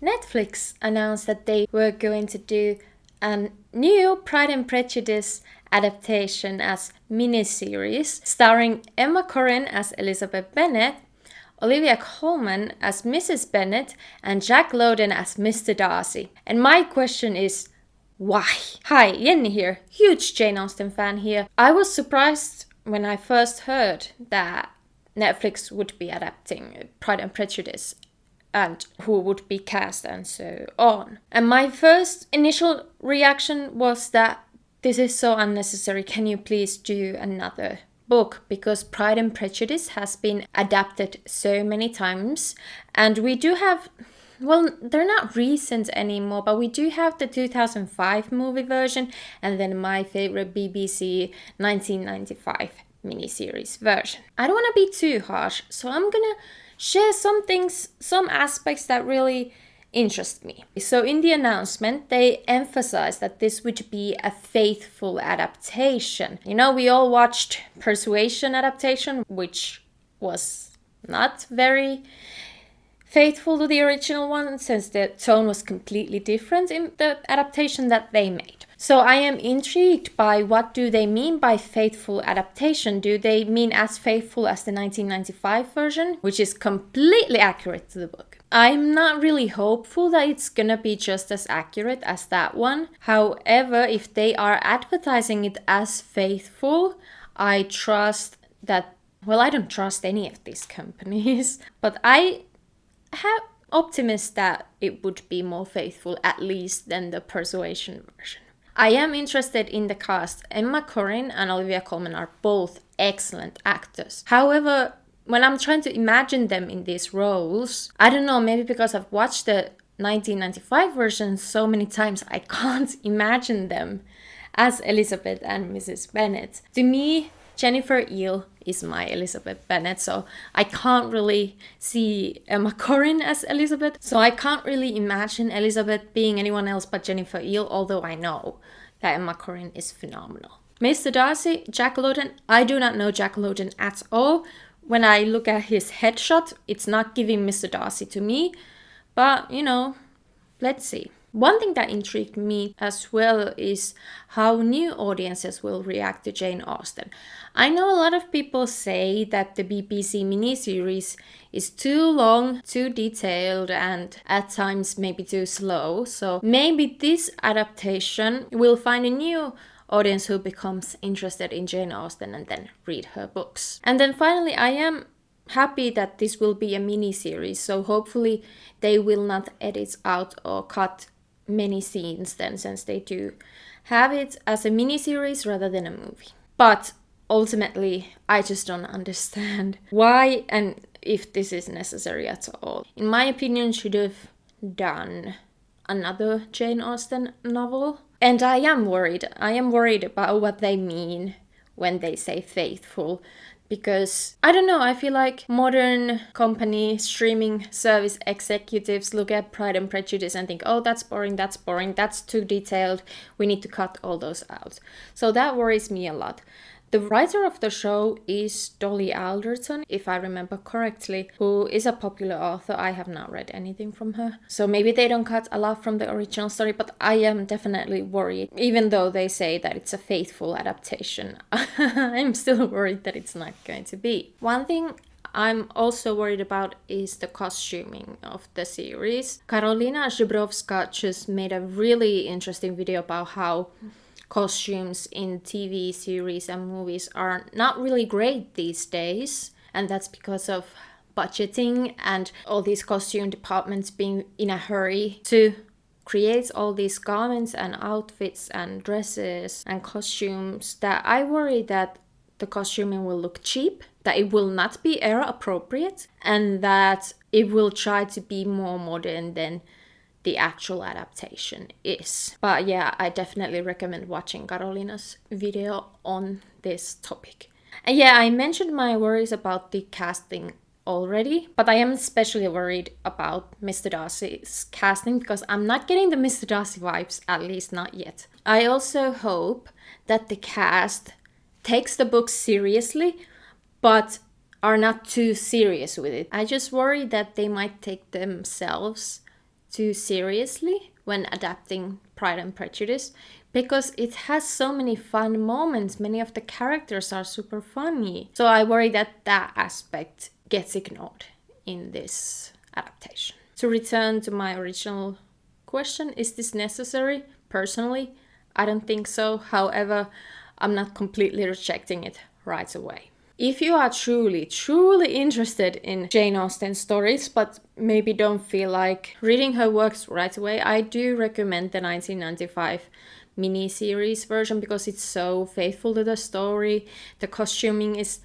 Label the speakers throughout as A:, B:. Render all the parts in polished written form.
A: Netflix announced that they were going to do a new Pride and Prejudice adaptation as miniseries, starring Emma Corrin as Elizabeth Bennet, Olivia Colman as Mrs. Bennet, and Jack Lowden as Mr. Darcy. And my question is, why? Hi, Jenni here, huge Jane Austen fan here. I was surprised when I first heard that Netflix would be adapting Pride and Prejudice and who would be cast and so on. And my first initial reaction was that this is so unnecessary. Can you please do another book? Because Pride and Prejudice has been adapted so many times, and we do have, well, they're not recent anymore, but we do have the 2005 movie version and then my favorite BBC 1995 miniseries version. I don't want to be too harsh, so I'm gonna share some things, some aspects that really interest me. So in the announcement, they emphasized that this would be a faithful adaptation. You know, we all watched Persuasion adaptation, which was not very faithful to the original one, since the tone was completely different in the adaptation that they made. So I am intrigued by what do they mean by faithful adaptation. Do they mean as faithful as the 1995 version, which is completely accurate to the book? I'm not really hopeful that it's gonna be just as accurate as that one. However, if they are advertising it as faithful, I trust that, well, I don't trust any of these companies, but I have optimism that it would be more faithful at least than the Persuasion version. I am interested in the cast. Emma Corrin and Olivia Colman are both excellent actors. However, when I'm trying to imagine them in these roles, I don't know, maybe because I've watched the 1995 version so many times, I can't imagine them as Elizabeth and Mrs. Bennet. To me, Jennifer Eel is my Elizabeth Bennet, so I can't really see Emma Corrin as Elizabeth. So I can't really imagine Elizabeth being anyone else but Jennifer Eel, although I know that Emma Corrin is phenomenal. Mr. Darcy, Jack Lowden, I do not know Jack Lowden at all. When I look at his headshot, it's not giving Mr. Darcy to me, but you know, let's see. One thing that intrigued me as well is how new audiences will react to Jane Austen. I know a lot of people say that the BBC miniseries is too long, too detailed, and at times maybe too slow. So maybe this adaptation will find a new audience who becomes interested in Jane Austen and then read her books. And then finally, I am happy that this will be a mini-series, so hopefully they will not edit out or cut many scenes then, since they do have it as a mini-series rather than a movie. But ultimately, I just don't understand why and if this is necessary at all. In my opinion, should have done another Jane Austen novel. And I am worried. I am worried about what they mean when they say faithful. Because, I don't know, I feel like modern company streaming service executives look at Pride and Prejudice and think, oh, that's boring, that's too detailed, we need to cut all those out. So that worries me a lot. The writer of the show is Dolly Alderton, if I remember correctly, who is a popular author. I have not read anything from her. So maybe they don't cut a lot from the original story, but I am definitely worried. Even though they say that it's a faithful adaptation, I'm still worried that it's not going to be. One thing I'm also worried about is the costuming of the series. Karolina Żubrowska just made a really interesting video about how costumes in TV series and movies are not really great these days, and that's because of budgeting and all these costume departments being in a hurry to create all these garments and outfits and dresses and costumes, that I worry that the costuming will look cheap, that it will not be era appropriate, and that it will try to be more modern than the actual adaptation is. But yeah, I definitely recommend watching Karolina's video on this topic. And yeah, I mentioned my worries about the casting already, but I am especially worried about Mr. Darcy's casting because I'm not getting the Mr. Darcy vibes, at least not yet. I also hope that the cast takes the book seriously, but are not too serious with it. I just worry that they might take themselves too seriously when adapting Pride and Prejudice because it has so many fun moments. Many of the characters are super funny. So I worry that that aspect gets ignored in this adaptation. To return to my original question, is this necessary? Personally, I don't think so. However, I'm not completely rejecting it right away. If you are truly interested in Jane Austen's stories, but maybe don't feel like reading her works right away, I do recommend the 1995 miniseries version because it's so faithful to the story. The costuming is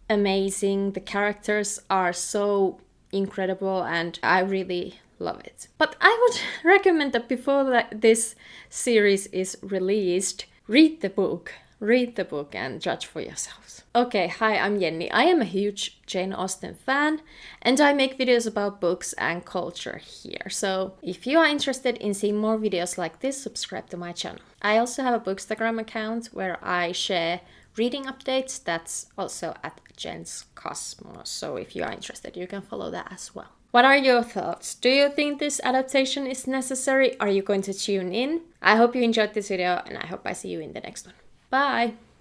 A: amazing, the characters are so incredible, and I really love it. But I would recommend that before this series is released, read the book and judge for yourselves. Okay, hi, I'm Jenni. I am a huge Jane Austen fan and I make videos about books and culture here. So if you are interested in seeing more videos like this, subscribe to my channel. I also have a Bookstagram account where I share reading updates. That's also at jenskosmos. So if you are interested, you can follow that as well. What are your thoughts? Do you think this adaptation is necessary? Are you going to tune in? I hope you enjoyed this video and I hope I see you in the next one. Bye!